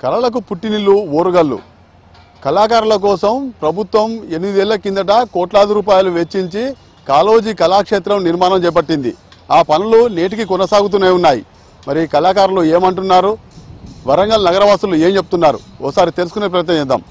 కళలకు పుట్టినిల్లు ఓరుగల్లు. కళాకారుల కోసం ప్రభుత్వం 8 ఏళ్ల కిందట కోట్లాది రూపాయలు వెచ్చించి కాళోజీ కళాక్షేత్రం నిర్మాణం చేపట్టింది. ఆ పనులు నేటికి కొనసాగుతూనే ఉన్నాయి. మరి కళాకారులు ఏమంటున్నారు, వరంగల్ నగరవాసులు ఏం చెప్తున్నారు, ఓసారి తెలుసుకునే ప్రయత్నం చేద్దాం.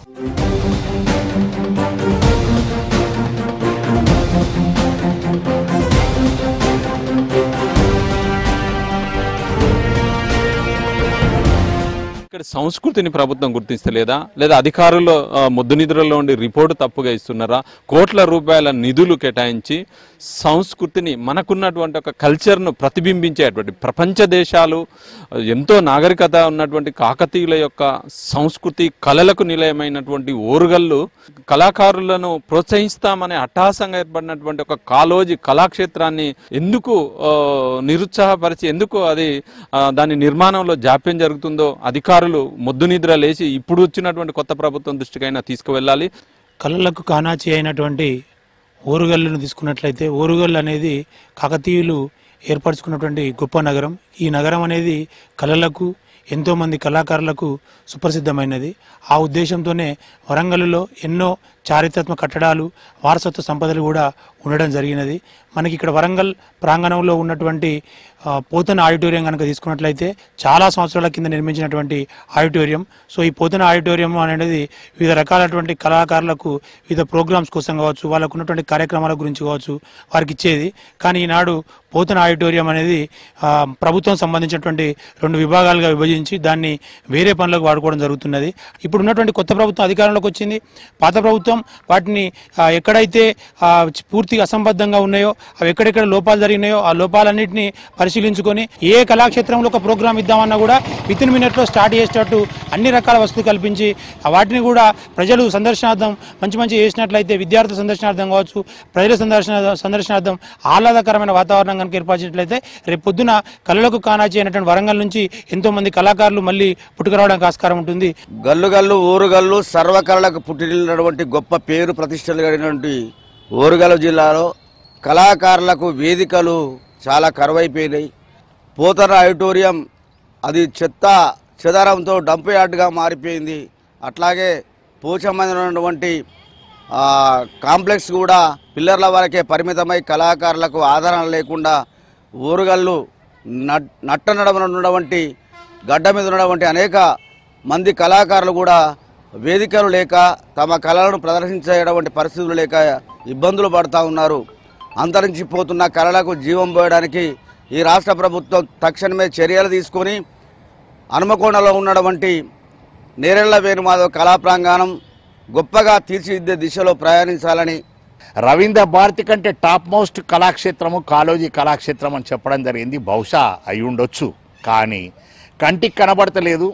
ఇక్కడ సంస్కృతిని ప్రభుత్వం గుర్తిస్తలేదా, లేదా అధికారులు ముద్దు నిధులలో ఉండి రిపోర్టు తప్పుగా ఇస్తున్నారా? కోట్ల రూపాయల నిధులు కేటాయించి సంస్కృతిని, మనకున్నటువంటి ఒక కల్చర్ను ప్రతిబింబించేటువంటి ప్రపంచ దేశాలు ఎంతో నాగరికత ఉన్నటువంటి కాకతీయుల యొక్క సంస్కృతి కళలకు నిలయమైనటువంటి ఓరుగల్లు కళాకారులను ప్రోత్సహిస్తామనే అట్టహాసంగా ఏర్పడినటువంటి ఒక కాళోజీ కళాక్షేత్రాన్ని ఎందుకు నిరుత్సాహపరిచి, ఎందుకు అది దాని నిర్మాణంలో జాప్యం జరుగుతుందో అధికారులు ముద్దు నిద్ర లేచి ఇప్పుడు వచ్చినటువంటి కొత్త ప్రభుత్వం దృష్టికైనా తీసుకువెళ్ళాలి. కళలకు కానాచి అయినటువంటి ఓరుగల్లును తీసుకున్నట్లయితే, ఓరుగల్లు అనేది కాకతీయులు ఏర్పరచుకున్నటువంటి గొప్ప నగరం. ఈ నగరం అనేది కళలకు, ఎంతోమంది కళాకారులకు సుప్రసిద్ధమైనది. ఆ ఉద్దేశంతోనే వరంగల్లో ఎన్నో చారిత్రాత్మక కట్టడాలు, వారసత్వ సంపదలు కూడా ఉండడం జరిగినది. మనకి ఇక్కడ వరంగల్ ప్రాంగణంలో ఉన్నటువంటి పోతన ఆడిటోరియం కనుక తీసుకున్నట్లయితే చాలా సంవత్సరాల కింద నిర్మించినటువంటి ఆడిటోరియం. సో ఈ పోతన ఆడిటోరియం అనేది వివిధ రకాలైనటువంటి కళాకారులకు వివిధ ప్రోగ్రామ్స్ కోసం కావచ్చు, వాళ్ళకు ఉన్నటువంటి కార్యక్రమాల గురించి కావచ్చు వారికి ఇచ్చేది. కానీ ఈనాడు పోతన ఆడిటోరియం అనేది ప్రభుత్వం సంబంధించినటువంటి 2 విభాగాలుగా విభజించి దాన్ని వేరే పనులకు వాడుకోవడం జరుగుతున్నది. ఇప్పుడు ఉన్నటువంటి కొత్త ప్రభుత్వం అధికారంలోకి వచ్చింది. పాత ప్రభుత్వం వాటిని ఎక్కడైతే పూర్తిగా అసంబద్ధంగా ఉన్నాయో, అవి ఎక్కడెక్కడ లోపాలు జరిగినాయో ఆ లోపాలన్నింటినీ పరిశీలించుకొని ఏ కళాక్షేత్రంలో ఒక ప్రోగ్రాం ఇద్దామన్నా కూడా వితిన్ మినిట్లో స్టార్ట్ చేసేటట్టు అన్ని రకాల వసతులు కల్పించి వాటిని కూడా ప్రజలు సందర్శనార్థం మంచి చేసినట్లయితే, విద్యార్థుల సందర్శనార్థం కావచ్చు, ప్రజల సందర్శనార్థం ఆహ్లాదకరమైన వాతావరణం కనుక ఏర్పరిచినట్లయితే రేపు పొద్దున కళలకు కానాచి అయినటువంటి వరంగల్ నుంచి ఎంతో మంది కళాకారులు మళ్ళీ పుట్టుకురావడానికి ఆస్కారం ఉంటుంది. గల్లుగల్లు ఓరుగల్లు సర్వకళలకు పుట్టినటువంటి గొప్ప పేరు ప్రతిష్టలు కలిగినటువంటి ఓరుగల్లు జిల్లాలో కళాకారులకు వేదికలు చాలా కరువైపోయినాయి. పోతన ఆడిటోరియం అది చెత్త చెదారంతో డంప్ యార్డ్గా మారిపోయింది. అట్లాగే పోచమ్మలో ఉన్నటువంటి కాంప్లెక్స్ కూడా పిల్లర్ల వరకే పరిమితమై కళాకారులకు ఆదరణ లేకుండా ఓరుగల్లు నట్టనడమన ఉన్నటువంటి గడ్డ మీద ఉన్నటువంటి అనేక మంది కళాకారులు కూడా వేదికలు లేక తమ కళలను ప్రదర్శించేటువంటి పరిస్థితులు లేక ఇబ్బందులు పడుతూ ఉన్నారు. అంతరించిపోతున్న కళలకు జీవం పోయడానికి ఈ రాష్ట్ర ప్రభుత్వం తక్షణమే చర్యలు తీసుకొని హనుమకొండలో ఉన్నటువంటి నేరెళ్ల వేణుమాధవ్ కళా ప్రాంగణం గొప్పగా తీర్చిదిద్దే దిశలో ప్రయాణించాలని, రవీంద్ర భారతి కంటే టాప్ మోస్ట్ కళాక్షేత్రము కాళోజీ కళాక్షేత్రం అని చెప్పడం జరిగింది. బహుశా అయి ఉండొచ్చు, కానీ కంటికి కనబడతలేదు,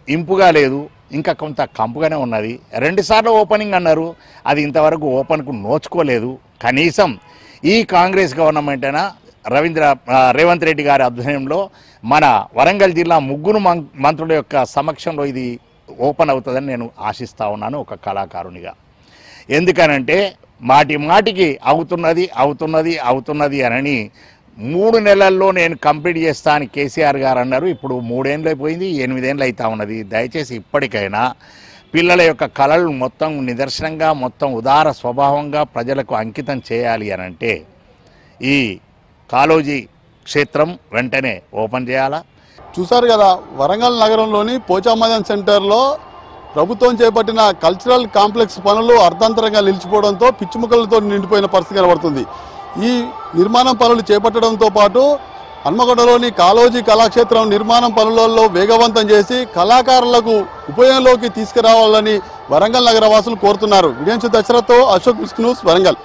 ఇంపుగా లేదు, ఇంకా కొంత కంపుగానే ఉన్నది. 2 సార్లు ఓపెనింగ్ అన్నారు, అది ఇంతవరకు ఓపెన్కు నోచుకోలేదు. కనీసం ఈ కాంగ్రెస్ గవర్నమెంట్ అయినా రేవంత్ రెడ్డి గారి ఆధ్వర్యంలో మన వరంగల్ జిల్లా 3 మంత్రుల యొక్క సమక్షంలో ఇది ఓపెన్ అవుతుందని నేను ఆశిస్తూ ఉన్నాను ఒక కళాకారునిగా. ఎందుకనంటే మాటికి అవుతున్నది అని 3 నెలల్లో నేను కంప్లీట్ చేస్తా అని కేసీఆర్ గారు అన్నారు. ఇప్పుడు 3 ఏళ్ళు అయిపోయింది, 8 ఏళ్ళు అవుతా ఉన్నది. దయచేసి ఇప్పటికైనా పిల్లల యొక్క కళలు మొత్తం నిదర్శనంగా, మొత్తం ఉదార స్వభావంగా ప్రజలకు అంకితం చేయాలి అని అంటే ఈ కాళోజీ క్షేత్రం వెంటనే ఓపెన్ చేయాలా. చూసారు కదా, వరంగల్ నగరంలోని పోచమ్మదన్ సెంటర్లో ప్రభుత్వం చేపట్టిన కల్చరల్ కాంప్లెక్స్ పనులు అర్ధాంతరంగా నిలిచిపోవడంతో పిచ్చిముక్కలతో నిండిపోయిన పరిస్థితి కనబడుతుంది. ఈ నిర్మాణం పనులు చేపట్టడంతో పాటు హన్మకొండలోని కాళోజీ కళాక్షేత్రం నిర్మాణం పనులలో వేగవంతం చేసి కళాకారులకు ఉపయోగంలోకి తీసుకురావాలని వరంగల్ నగర వాసులు కోరుతున్నారు. విడియన్స్ దశరథ్తో అశోక్ న్యూస్ వరంగల్.